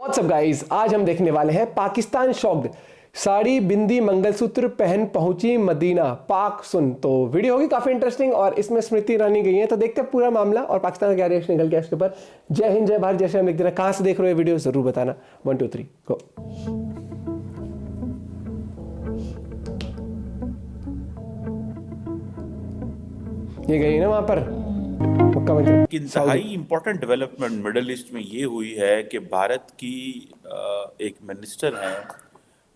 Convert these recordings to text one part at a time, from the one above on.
WhatsApp guys, आज हम देखने वाले हैं पाकिस्तान शॉक्ड, साड़ी बिंदी मंगलसूत्र पहन पहुंची मदीना पाक सुन। तो वीडियो होगी काफी इंटरेस्टिंग और इसमें स्मृति ईरानी गई है, तो देखते हैं पूरा मामला और पाकिस्तान का क्या रिएक्शन निकल गया इसके ऊपर। जय हिंद, जय भारत, जय श्री राम लिख देना। कहां से देख रहे हो वीडियो जरूर बताना। 1 2 3 गो। ये गई ना वहां पर इंतहाई इंपॉर्टेंट डेवलपमेंट मिडल ईस्ट में ये हुई है कि भारत की एक मिनिस्टर हैं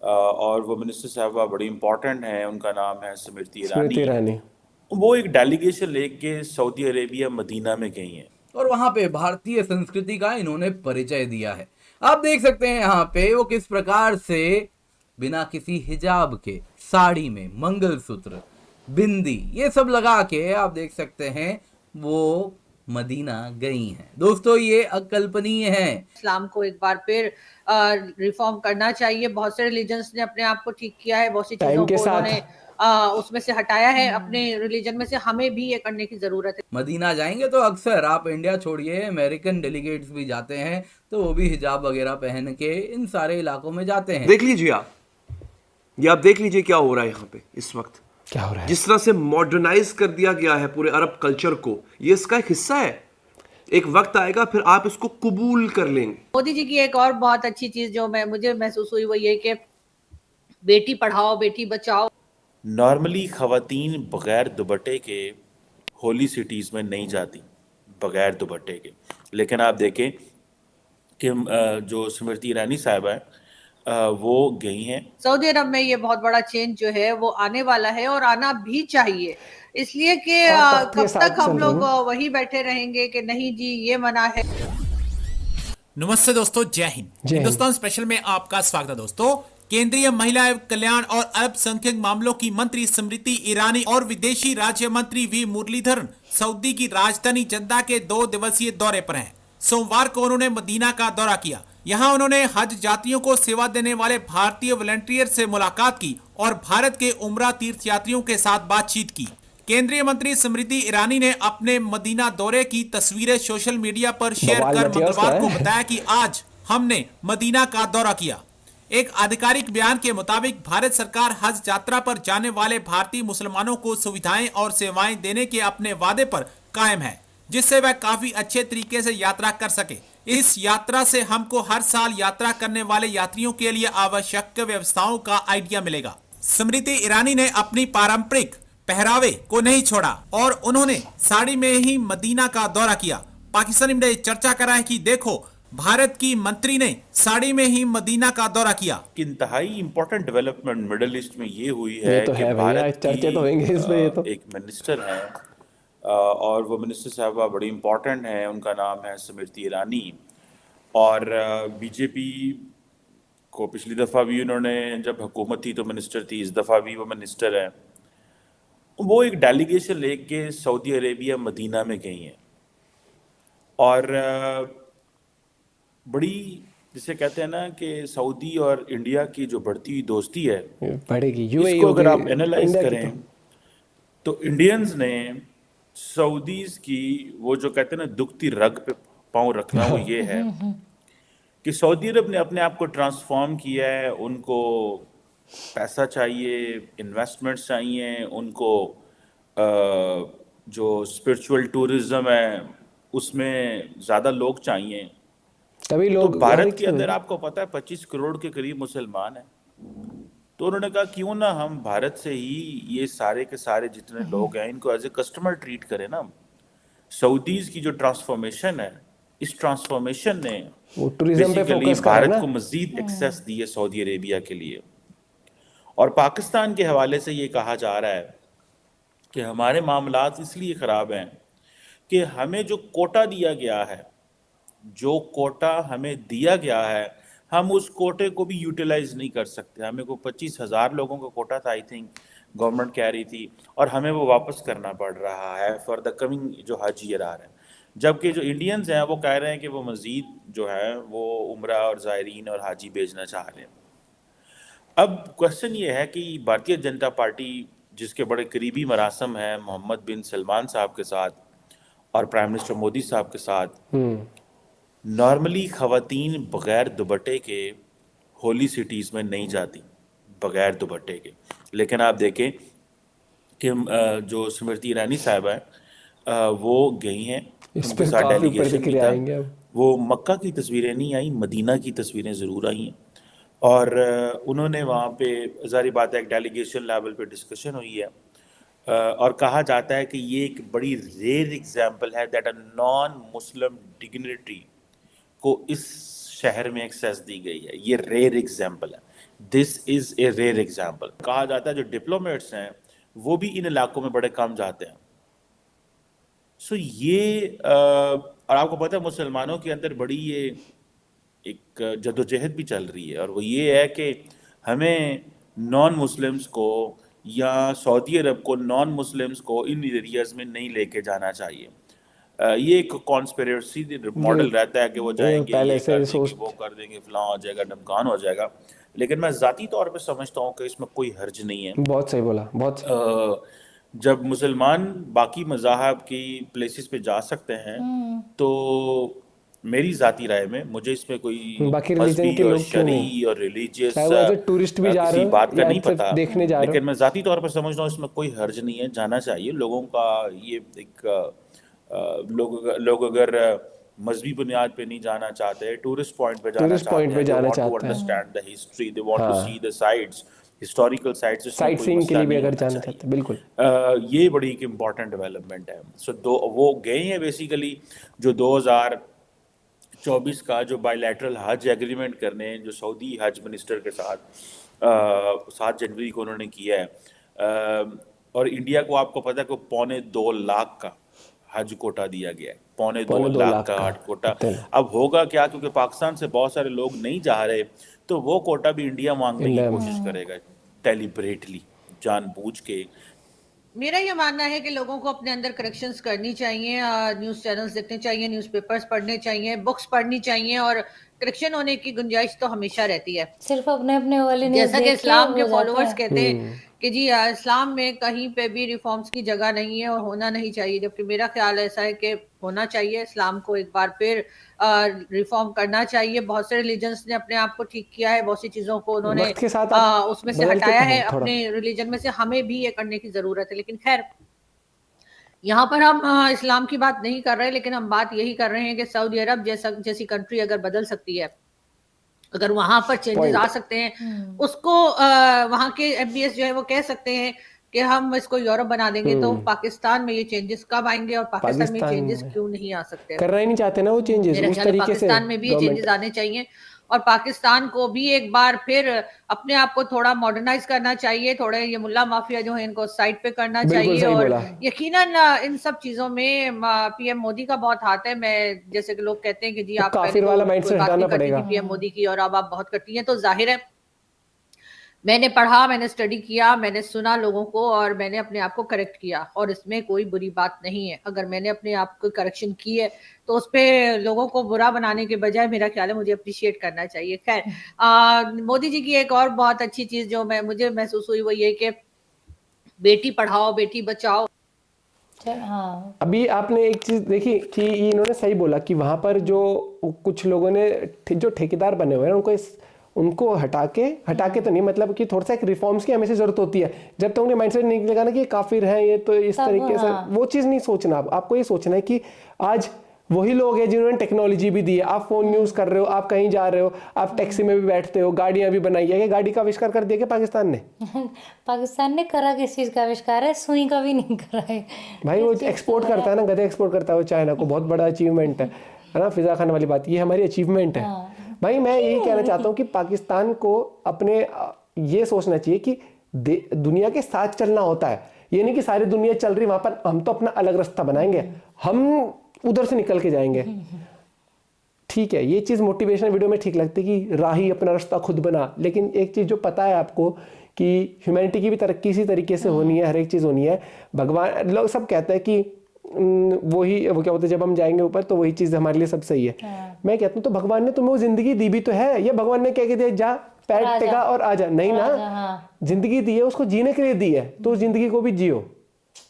और वो मिनिस्टर साहबा बड़ी इंपॉर्टेंट हैं। उनका नाम है स्मृति ईरानी। वो एक डेलीगेशन लेके सऊदी अरेबिया मदीना में गई हैं और वहां पे भारतीय संस्कृति का इन्होंने परिचय दिया है। आप देख सकते हैं यहाँ पे वो किस प्रकार से बिना किसी हिजाब के साड़ी में मंगलसूत्र बिंदी ये सब लगा के आप देख सकते हैं वो मदीना गई हैं। दोस्तों ये अकल्पनीय है। इस्लाम को एक बार फिर रिफॉर्म करना चाहिए। बहुत से रिलीजन्स ने अपने आप को ठीक किया है, बहुत सी चीजों को उन्होंने उसमें से हटाया है अपने रिलीजन में से। हमें भी ये करने की जरूरत है। मदीना जाएंगे तो अक्सर आप इंडिया छोड़िए अमेरिकन डेलीगेट्स भी जाते हैं तो वो भी हिजाब वगैरह पहन के इन सारे इलाकों में जाते हैं। देख लीजिए आप देख लीजिए क्या हो रहा है यहाँ पे इस वक्त। क्या हो रहा है? जिस तरह से मॉडर्नाइज कर दिया गया है पूरे अरब कल्चर को, ये इसका एक हिस्सा है। एक वक्त आएगा फिर आप इसको कबूल कर लेंगे। मोदी जी की एक और बहुत अच्छी चीज जो मुझे महसूस हुई वो ये कि बेटी पढ़ाओ बेटी बचाओ। नॉर्मली खवातीन बगैर दुपट्टे के होली सिटीज में नहीं जाती बगैर दुपट्टे के, लेकिन आप देखें कि जो स्मृति ईरानी साहिबा है वो गई हैं। सऊदी अरब में ये बहुत बड़ा चेंज जो है वो आने वाला है और आना भी चाहिए, इसलिए कि कब तक हम लोग वही बैठे रहेंगे कि नहीं जी ये मना है। नमस्ते दोस्तों, जय हिंद। हिंदुस्तान स्पेशल में आपका स्वागत है। दोस्तों, केंद्रीय महिला एवं कल्याण और अल्पसंख्यक मामलों की मंत्री स्मृति ईरानी और विदेशी राज्य मंत्री वी मुरलीधरन सऊदी की राजधानी जद्दा के 2 दिवसीय दौरे पर हैं। सोमवार को उन्होंने मदीना का दौरा किया। यहां उन्होंने हज यात्रियों को सेवा देने वाले भारतीय वॉलंटियर से मुलाकात की और भारत के उम्रा तीर्थ यात्रियों के साथ बातचीत की। केंद्रीय मंत्री स्मृति ईरानी ने अपने मदीना दौरे की तस्वीरें सोशल मीडिया पर शेयर कर मंगलवार को बताया कि आज हमने मदीना का दौरा किया। एक आधिकारिक बयान के मुताबिक भारत सरकार हज यात्रा पर जाने वाले भारतीय मुसलमानों को सुविधाएं और सेवाएं देने के अपने वादे पर कायम है, जिससे वह काफी अच्छे तरीके से यात्रा कर सके। इस यात्रा से हमको हर साल यात्रा करने वाले यात्रियों के लिए आवश्यक व्यवस्थाओं का आइडिया मिलेगा। स्मृति ईरानी ने अपनी पारंपरिक पहरावे को नहीं छोड़ा और उन्होंने साड़ी में ही मदीना का दौरा किया। पाकिस्तानी मीडिया चर्चा करा है कि देखो भारत की मंत्री ने साड़ी में ही मदीना का दौरा किया। इंतहाई इंपॉर्टेंट डेवलपमेंट मिडल ईस्ट में ये हुई है तो कि भारत चर्चे तो होंगे इसमें। ये तो एक मिनिस्टर हैं और वो मिनिस्टर साहबा बड़ी इंपॉर्टेंट हैं। उनका नाम है स्मृति ईरानी और बीजेपी को पिछली दफ़ा भी उन्होंने जब हुकूमत थी तो मिनिस्टर थी, इस दफ़ा भी वो मिनिस्टर हैं। वो एक डेलीगेशन लेके सऊदी अरेबिया मदीना में गई हैं और बड़ी जिसे कहते हैं ना कि सऊदी और इंडिया की जो बढ़ती हुई दोस्ती है बढ़ेगी। इसको अगर आप एनालाइज करें तो इंडियंस ने सऊदीज की वो जो कहते हैं ना दुखती रग पे पांव रखना वो ये है कि सऊदी अरब ने अपने आप को ट्रांसफॉर्म किया है। उनको पैसा चाहिए, इन्वेस्टमेंट्स चाहिए, उनको जो स्पिरिचुअल टूरिज्म है उसमें ज़्यादा लोग चाहिए। तभी लोग तो भारत के अंदर आपको पता है 25 करोड़ के करीब मुसलमान हैं। तो उन्होंने कहा क्यों ना हम भारत से ही ये सारे के सारे जितने लोग हैं इनको एज ए कस्टमर ट्रीट करें ना। सऊदीज की जो ट्रांसफॉर्मेशन है, इस ट्रांसफॉर्मेशन ने टूरिज्म पे फोकस भारत को मजीद एक्सेस दी है सऊदी अरेबिया के लिए। और पाकिस्तान के हवाले से ये कहा जा रहा है कि हमारे मामलात इसलिए ख़राब हैं कि हमें जो कोटा दिया गया है, जो कोटा हमें दिया गया है, हम उस कोटे को भी यूटिलाइज नहीं कर सकते। हमें को 25,000 लोगों का कोटा था, आई थिंक गवर्नमेंट कह रही थी, और हमें वो वापस करना पड़ रहा है फॉर द कमिंग जो हज ईयर आ रहा है। जबकि जो इंडियंस हैं वो कह रहे हैं कि वो मज़ीद जो है वो उम्रा और ज़ायरीन और हाजी भेजना चाह रहे हैं। अब क्वेश्चन ये है कि भारतीय जनता पार्टी जिसके बड़े करीबी मरासम हैं मोहम्मद बिन सलमान साहब के साथ और प्राइम मिनिस्टर मोदी साहब के साथ, नॉर्मली खवातीन बगैर दुपट्टे के होली सिटीज़ में नहीं जाती, बगैर दुपट्टे के। लेकिन आप देखें कि जो स्मृति ईरानी साहिबा हैं वो गई हैं, इस उनके पे साथ काफी डेलीगेशन भी प्रतिक्रिया था। आएंगे अब। वो मक्का की तस्वीरें नहीं आई, मदीना की तस्वीरें ज़रूर आई हैं। और उन्होंने वहाँ पे ज़ाहिर बात है एक डेलीगेशन लेवल पे डिस्कशन हुई है। और कहा जाता है कि ये एक बड़ी रेयर एग्जाम्पल है that a non Muslim dignitary को इस शहर में एक्सेस दी गई है। ये रेयर एग्जाम्पल है, this is a rare example. कहा जाता है जो डिप्लोमेट्स हैं वो भी इन इलाकों में बड़े कम जाते हैं। सो ये और आपको पता है मुसलमानों के अंदर बड़ी ये एक जद्दोजहद भी चल रही है, और वो ये है कि हमें नॉन मुस्लिम्स को या सऊदी अरब को नॉन मुस्लिम्स को इन एरियाज में नहीं लेके जाना चाहिए। ये एक कॉन्स्पिरेसी मॉडल रहता है कि वो जाएंगे, पहले ये से कर देंगे, सोच वो कर देंगे, फलां हो जाएगा, ढमकान हो जाएगा। लेकिन मैं ज़ाती तौर पे समझता हूँ कि इसमें कोई हर्ज नहीं है। बहुत सही बोला, बहुत जब मुसलमान बाकी मज़ाहब की प्लेसेस पे जा सकते हैं तो मेरी ज़ाती राय में मुझे इसमें कोई बाकी रिलीजन मजहबी के और लोग क्यों नहीं, शरई और रिलीजियस चाहे वो एज ए टूरिस्ट भी जा रहे किसी हो बात का या नहीं सिर्फ पता, देखने जा रहे लेकिन हो। मैं ज़ाती तौर पर समझ रहा हूँ इसमें कोई हर्ज नहीं है, जाना चाहिए लोगों का। ये एक लोग अगर मजहबी बुनियाद पे नहीं जाना चाहते, टूरिस्ट पॉइंट पे जाना टूरिस्ट पॉइंट चाहते पे हैं, दे जाना वांट टू चाहते हैं, understand the history, they want to हाँ, see the sites, historical sites, इसमें साइट कोई सीइंग के मसला लिए भी नहीं अगर होना जाना चाहते हैं, बिल्कुल। ये बड़ी एक इम्पॉर्टेंट डेवलपमेंट है। सो वो गए हैं बेसिकली जो 2024 का जो बायलैटरल हज एग्रीमेंट करने जो सऊदी हज मिनिस्टर के साथ 7 जनवरी को उन्होंने किया है। और इंडिया को आपको पता है कि 2.25 लाख का हज कोटा दिया गया है, 2.25 लाख का हज कोटा। अब होगा क्या, क्योंकि पाकिस्तान से बहुत सारे लोग नहीं जा रहे, तो वो कोटा भी इंडिया मांगने की कोशिश करेगा डेलिबरेटली, जानबूझ के। मेरा ये मानना है कि लोगों को अपने अंदर करेक्शंस करनी चाहिए, न्यूज़ चैनल्स देखने चाहिए, न्यूज़पेपर्स पढ़ने चाहिए, बुक्स पढ़नी चाहिए, और करेक्शन होने की गुंजाइश तो हमेशा रहती है। सिर्फ अपने अपने वाले न्यूज़ जैसा कि देख के इस्लाम के हो जाता फॉलोअर्स है। कहते हैं कि जी इस्लाम में कहीं पे भी रिफॉर्म्स की जगह नहीं है और होना नहीं चाहिए, जबकि मेरा ख्याल ऐसा है कि होना चाहिए। इस्लाम को एक बार फिर रिफॉर्म करना चाहिए। बहुत से रिलीजन्स ने अपने आप को ठीक किया है, बहुत सी चीजों को उन्होंने वक्त के साथ आप उसमें से बदल के हटाया कहो है थोड़ा। अपने रिलीजन में से, हमें भी ये करने की जरूरत है। लेकिन खैर, यहाँ पर हम इस्लाम की बात नहीं कर रहे, लेकिन हम बात यही कर रहे हैं कि सऊदी अरब जैसी कंट्री अगर बदल सकती है, अगर वहां पर चेंजेस आ सकते हैं, उसको वहां के एमबीएस जो है वो कह सकते हैं कि हम इसको यूरोप बना देंगे, तो पाकिस्तान में ये चेंजेस कब आएंगे और पाकिस्तान में चेंजेस क्यों नहीं आ सकते? करना ही नहीं चाहते ना वो चेंजेस मेरे उस ख्याल में तरीके से। पाकिस्तान में भी ये चेंजेस आने चाहिए और पाकिस्तान को भी एक बार फिर अपने आप को थोड़ा मॉडर्नाइज करना चाहिए। थोड़े ये मुल्ला माफिया जो है इनको साइड पे करना चाहिए, और यकीनन इन सब चीजों में पीएम मोदी का बहुत हाथ है। मैं जैसे कि लोग कहते हैं कि जी आप काफिर वाला माइंडसेट हटाना पड़ेगा पीएम मोदी की और अब आप बहुत करती हैं, तो जाहिर है मैंने पढ़ा, मैंने स्टडी किया, मैंने सुना लोगों को और मैंने अपने आप को करेक्ट किया, और इसमें कोई बुरी बात नहीं है। अगर मैंने अपने आप को करेक्शन की है तो उस पे लोगों को बुरा बनाने के बजाय मेरा ख्याल है मुझे अप्रिशिएट करना चाहिए। खैर, मोदी जी की एक और बहुत अच्छी चीज जो मुझे महसूस हुई वो ये कि बेटी पढ़ाओ बेटी बचाओ। हाँ, अभी आपने एक चीज देखी कि इन्होंने सही बोला कि वहां पर जो कुछ लोगों ने जो ठेकेदार बने हुए हैं उनको हटा के तो नहीं, मतलब कि थोड़ा सा एक रिफॉर्म्स की हमेशा जरूरत होती है। जब तक उन्हें माइंडसेट नहीं निकलेगा ना कि काफिर हैं ये, तो इस तरीके से वो चीज नहीं सोचना। आपको ये सोचना है कि आज वही लोग हैं जिन्होंने टेक्नोलॉजी भी दी है। आप फोन यूज कर रहे हो, आप कहीं जा रहे हो, आप टैक्सी में भी बैठते हो, गाड़ियां भी बनाई है। गाड़ी का आविष्कार कर दिया क्या पाकिस्तान ने? पाकिस्तान ने करा किस चीज का आविष्कार है? सुई का भी नहीं करा है भाई। वो एक्सपोर्ट करता है ना, गधे एक्सपोर्ट करता है वो चाइना को, बहुत बड़ा अचीवमेंट है ना। फिजा खान वाली बात, ये हमारी अचीवमेंट है भाई। मैं यही कहना चाहता हूँ कि पाकिस्तान को अपने ये सोचना चाहिए कि दुनिया के साथ चलना होता है। ये नहीं कि सारी दुनिया चल रही वहां पर हम तो अपना अलग रास्ता बनाएंगे, हम उधर से निकल के जाएंगे। ठीक है, ये चीज मोटिवेशनल वीडियो में ठीक लगती है कि राही अपना रास्ता खुद बना। लेकिन एक चीज जो पता है आपको कि ह्यूमैनिटी की भी तरक्की इसी तरीके से होनी है, हर एक चीज होनी है। भगवान लोग सब कहते हैं कि वो क्या बोलते हैं, जब हम जाएंगे ऊपर तो वही चीज हमारे लिए सब सही है। मैं कहता हूँ तो भगवान ने तुम्हें वो जिंदगी दी भी तो है। ये भगवान ने क्या कह दिया, जा पैर टेका और आजा? नहीं ना, जिंदगी दी है उसको जीने के लिए दी है, तो उस जिंदगी को भी जियो।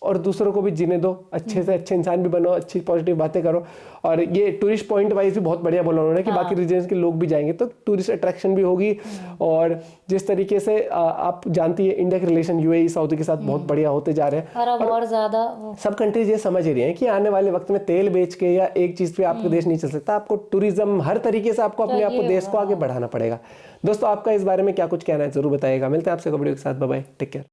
और दूसरों को भी जीने दो, अच्छे से अच्छे इंसान भी बनो, अच्छी पॉजिटिव बातें करो। और ये टूरिस्ट पॉइंट वाइज भी बहुत बढ़िया बोला उन्होंने कि बाकी रीजन्स के लोग भी जाएंगे तो टूरिस्ट अट्रैक्शन भी होगी। और जिस तरीके से आप जानती है इंडिया के रिलेशन यूएई सऊदी के साथ बहुत बढ़िया होते जा रहे हैं, और अब और ज्यादा सब कंट्रीज ये समझ रही हैं कि आने वाले वक्त में तेल बेच के या एक चीज पे आपका देश नहीं चल सकता, आपको टूरिज्म हर तरीके से आपको अपने आप को देश को आगे बढ़ाना पड़ेगा। दोस्तों आपका इस बारे में क्या कुछ कहना है जरूर बताइएगा। मिलते हैं आपसे वीडियो के साथ, बाय बाय, टेक केयर।